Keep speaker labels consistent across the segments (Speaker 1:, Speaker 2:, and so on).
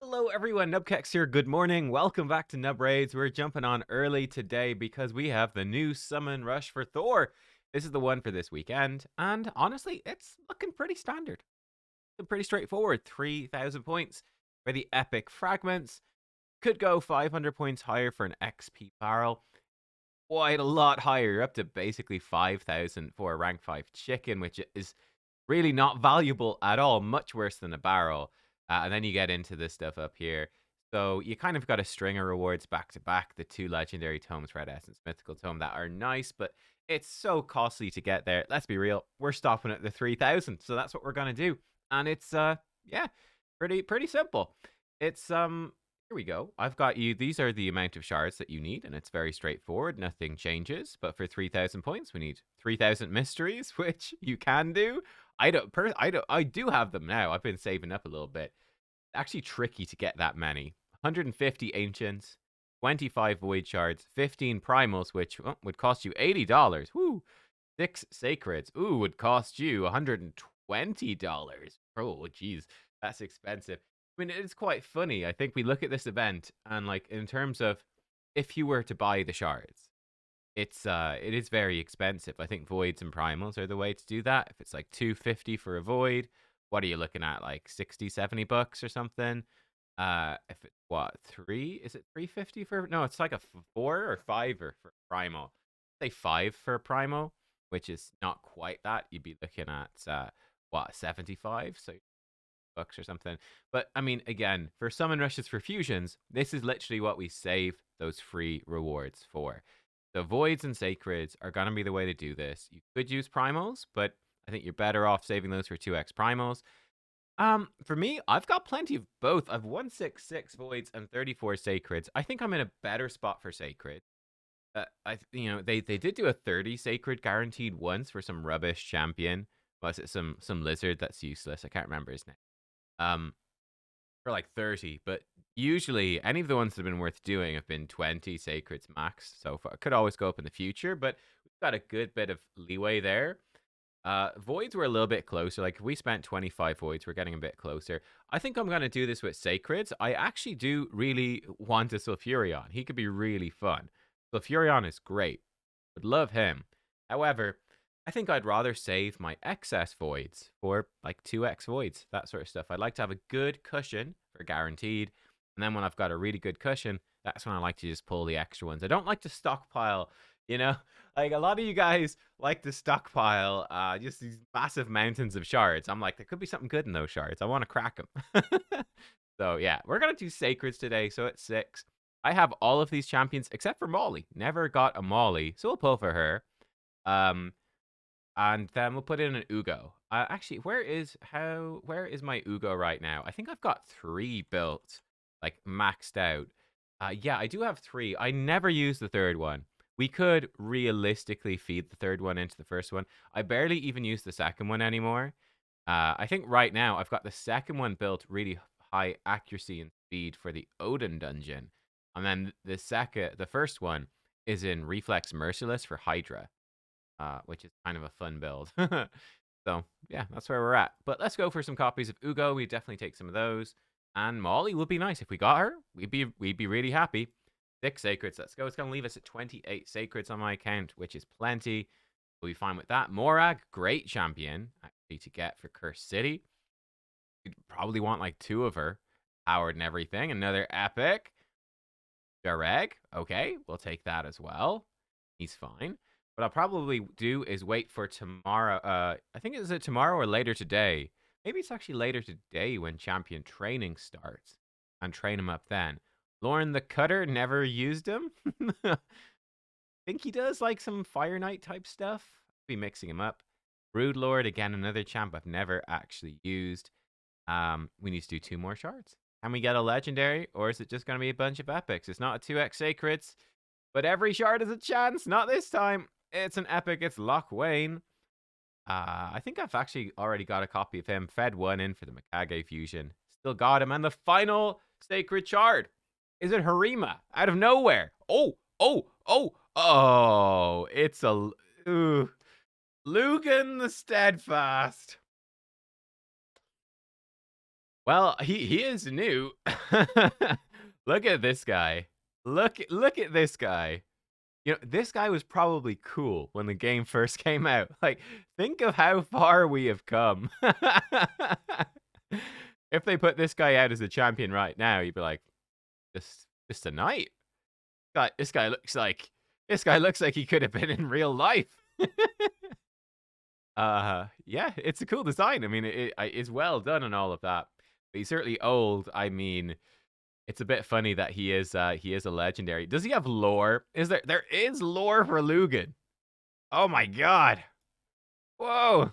Speaker 1: Hello everyone, nubkeks here. Good morning. Welcome back to Nub Raids. We're jumping on early today because we have the new summon rush for Thor. This is the one for this weekend, and honestly, it's looking pretty standard. Looking pretty straightforward. 3,000 points for the epic fragments. Could go 500 points higher for an XP barrel. Quite a lot higher. You're up to basically 5,000 for a rank 5 chicken, which is really not valuable at all. Much worse than a barrel. And then you get into this stuff up here. So you kind of got a string of rewards back to back. The two legendary tomes, Red Essence, Mythical Tome, that are nice, but it's so costly to get there. Let's be real. We're stopping at the 3,000. So that's what we're going to do. And it's, yeah, pretty simple. It's, here we go. I've got you. These are the amount of shards that you need, and it's very straightforward. Nothing changes. But for 3,000 points, we need 3,000 mysteries, which you can do. I do have them now. I've been saving up a little bit. Actually tricky to get that many. 150 ancients, 25 void shards, 15 primals, which would cost you $80. Woo! 6 sacreds. Ooh, would cost you $120. Oh, geez, that's expensive. I mean, it's quite funny. I think we look at this event and, like, in terms of if you were to buy the shards, it is very expensive. I think voids and primals are the way to do that. If it's like 250 for a void, what are you looking at? Like 60, $70 or something? If it's what, three? Is it 350 for? No, it's like a 4 or 5 or for primal. Say 5 for primal, which is not quite that. You'd be looking at what, 75? So bucks or something. But I mean, again, for summon rushes for fusions, this is literally what we save those free rewards for. The voids and sacreds are going to be the way to do this. You could use primals, but I think you're better off saving those for 2x primals. For me, I've got plenty of both. I've 166 voids and 34 sacreds. I think I'm in a better spot for sacred. They did do a 30 sacred guaranteed once for some rubbish champion. Was it some lizard that's useless? I can't remember his name. For like 30, but usually any of the ones that have been worth doing have been 20 sacreds max so far. It could always go up in the future, but we've got a good bit of leeway there. Voids were a little bit closer. Like if we spent 25 voids, we're getting a bit closer. I think I'm going to do this with sacreds. I actually do really want a Sulfurion. He could be really fun. Sulfurion is great. Would love him. However, I think I'd rather save my excess voids for like 2x voids, that sort of stuff. I'd like to have a good cushion for guaranteed. And then when I've got a really good cushion, that's when I like to just pull the extra ones. I don't like to stockpile, you know? Like a lot of you guys like to stockpile just these massive mountains of shards. I'm like, there could be something good in those shards. I want to crack them. So yeah, we're going to do sacreds today. So it's 6. I have all of these champions except for Molly. Never got a Molly, so we'll pull for her. And then we'll put in an Ugo. Actually, where is my Ugo right now? I think I've got 3 built, like maxed out. Yeah, I do have 3. I never use the third one. We could realistically feed the third one into the first one. I barely even use the second one anymore. I think right now I've got the second one built really high accuracy and speed for the Odin dungeon. And then the first one is in Reflex Merciless for Hydra. Which is kind of a fun build. So, yeah, that's where we're at. But let's go for some copies of Ugo. We definitely take some of those. And Molly would be nice. If we got her, we'd be really happy. 6 sacreds. Let's go. It's going to leave us at 28 sacreds on my account, which is plenty. We'll be fine with that. Morag, great champion, actually, to get for Curse City. You'd probably want like 2 of her. Powered and everything. Another epic. Gareg. Okay, we'll take that as well. He's fine. What I'll probably do is wait for tomorrow. I think is it tomorrow or later today? Maybe it's actually later today when champion training starts and train him up then. Lauren the Cutter, never used him. Think he does like some Fire Knight type stuff. Be mixing him up. Brood Lord, again, another champ I've never actually used. We need to do 2 more shards. Can we get a legendary, or is it just going to be a bunch of epics? It's not a 2x sacreds, but every shard is a chance. Not this time. It's an epic. It's Loch Wayne. I think I've actually already got a copy of him. Fed 1 in for the Mikage fusion. Still got him. And the final sacred shard. Is it Harima? Out of nowhere. Oh. It's a... Ooh. Lugan the Steadfast. Well, he is new. Look at this guy. Look at this guy. You know, this guy was probably cool when the game first came out. Like, think of how far we have come. If they put this guy out as a champion right now, you'd be like, just a knight. God, this guy looks like he could have been in real life. Yeah, it's a cool design. I mean, it's well done and all of that. But he's certainly old. I mean, it's a bit funny that he is a legendary. Does he have lore? There is lore for Lugan? Oh my god. Whoa.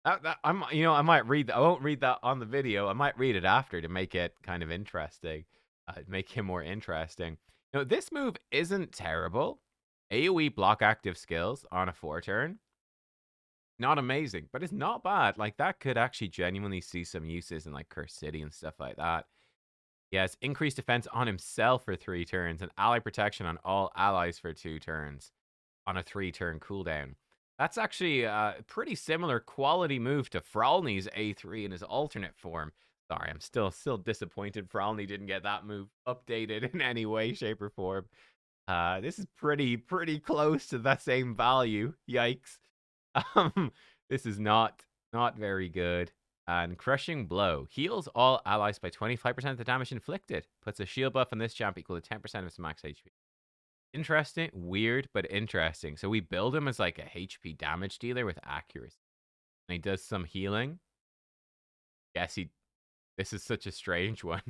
Speaker 1: I might read that. I won't read that on the video. I might read it after to make it kind of interesting. Make him more interesting. You know, this move isn't terrible. AoE block active skills on a 4-turn. Not amazing, but it's not bad. Like, that could actually genuinely see some uses in like Curse City and stuff like that. He has increased defense on himself for 3 turns and ally protection on all allies for 2 turns on a 3-turn cooldown. That's actually a pretty similar quality move to Fralny's A3 in his alternate form. Sorry, I'm still disappointed Fralny didn't get that move updated in any way, shape, or form. This is pretty close to that same value. Yikes. This is not very good. And Crushing Blow heals all allies by 25% of the damage inflicted. Puts a shield buff on this champ equal to 10% of its max HP. Interesting, weird, but interesting. So we build him as like a HP damage dealer with accuracy. And he does some healing. Yes, this is such a strange one.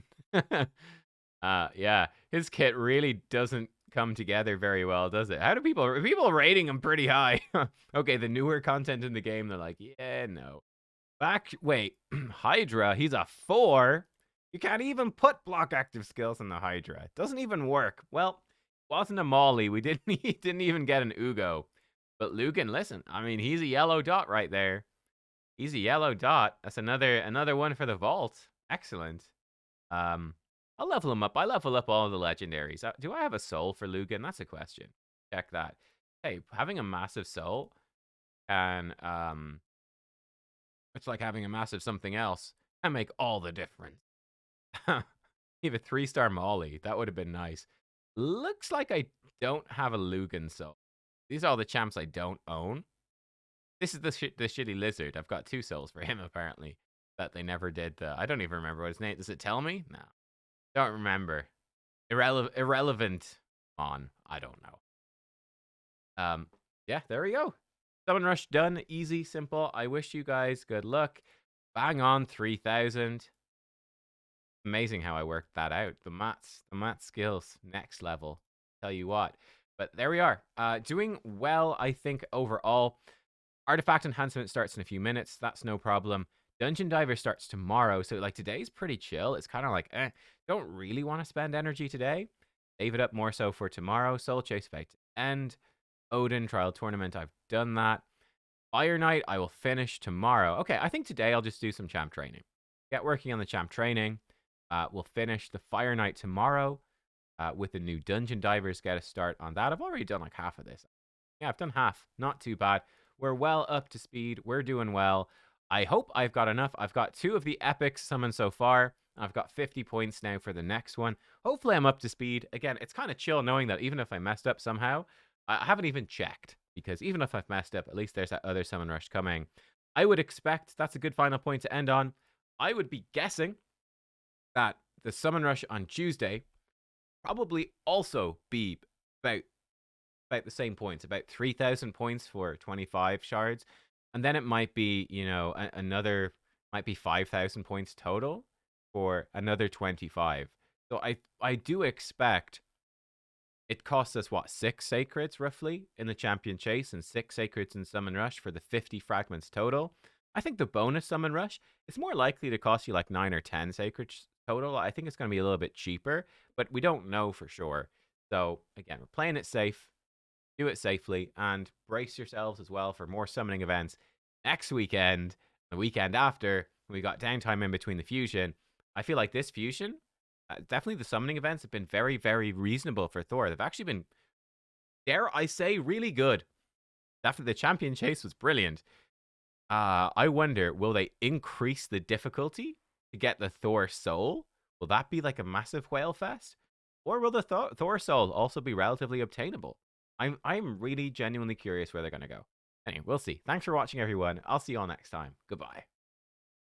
Speaker 1: Yeah, his kit really doesn't come together very well, does it? How do people rating him pretty high? Okay, the newer content in the game, they're like, yeah, no. Wait, Hydra, he's a 4. You can't even put block active skills in the Hydra. It doesn't even work. Well, it wasn't a Molly. He didn't even get an Ugo. But Lugan, listen, I mean, he's a yellow dot right there. He's a yellow dot. That's another one for the vault. Excellent. I'll level him up. I level up all the legendaries. Do I have a soul for Lugan? That's a question. Check that. Hey, having a massive soul can it's like having a massive something else and make all the difference. Give a 3-star Molly. That would have been nice. Looks like I don't have a Lugan soul. These are all the champs I don't own. This is the shitty lizard. I've got 2 souls for him, apparently. That they never did. I don't even remember what his name. Does it tell me? No. Don't remember. Irrelevant. On. I don't know. Yeah, there we go. Summon Rush done. Easy, simple. I wish you guys good luck. Bang on 3,000. Amazing how I worked that out. The maths skills, next level. Tell you what. But there we are. Doing well, I think, overall. Artifact enhancement starts in a few minutes. That's no problem. Dungeon Diver starts tomorrow. So, like, today's pretty chill. It's kind of like, don't really want to spend energy today. Save it up more so for tomorrow. Soul Chase about to end. Odin Trial Tournament, I've done that. Fire Knight, I will finish tomorrow. Okay, I think today I'll just do some champ training. Get working on the champ training. We'll finish the Fire Knight tomorrow with the new Dungeon Divers. Get a start on that. I've already done like half of this. Yeah, I've done half. Not too bad. We're well up to speed. We're doing well. I hope I've got enough. I've got 2 of the epics summoned so far. I've got 50 points now for the next one. Hopefully I'm up to speed. Again, it's kind of chill knowing that even if I messed up somehow, I haven't even checked, because even if I've messed up, at least there's that other Summon Rush coming. I would expect that's a good final point to end on. I would be guessing that the Summon Rush on Tuesday probably also be about the same points, about 3,000 points for 25 shards. And then it might be, another, might be 5,000 points total for another 25. So I do expect it costs us, 6 Sacreds, roughly, in the Champion Chase, and 6 Sacreds in Summon Rush for the 50 fragments total. I think the bonus Summon Rush, it's more likely to cost you like 9 or 10 Sacreds total. I think it's going to be a little bit cheaper, but we don't know for sure. So, again, we're playing it safe. Do it safely, and brace yourselves as well for more summoning events next weekend, the weekend after. We got downtime in between the fusion. I feel like this fusion, definitely the summoning events have been very, very reasonable for Thor. They've actually been, dare I say, really good. After the Champion Chase was brilliant. I wonder, will they increase the difficulty to get the Thor soul? Will that be like a massive whale fest? Or will the Thor soul also be relatively obtainable? I'm really genuinely curious where they're going to go. Anyway, we'll see. Thanks for watching, everyone. I'll see you all next time. Goodbye.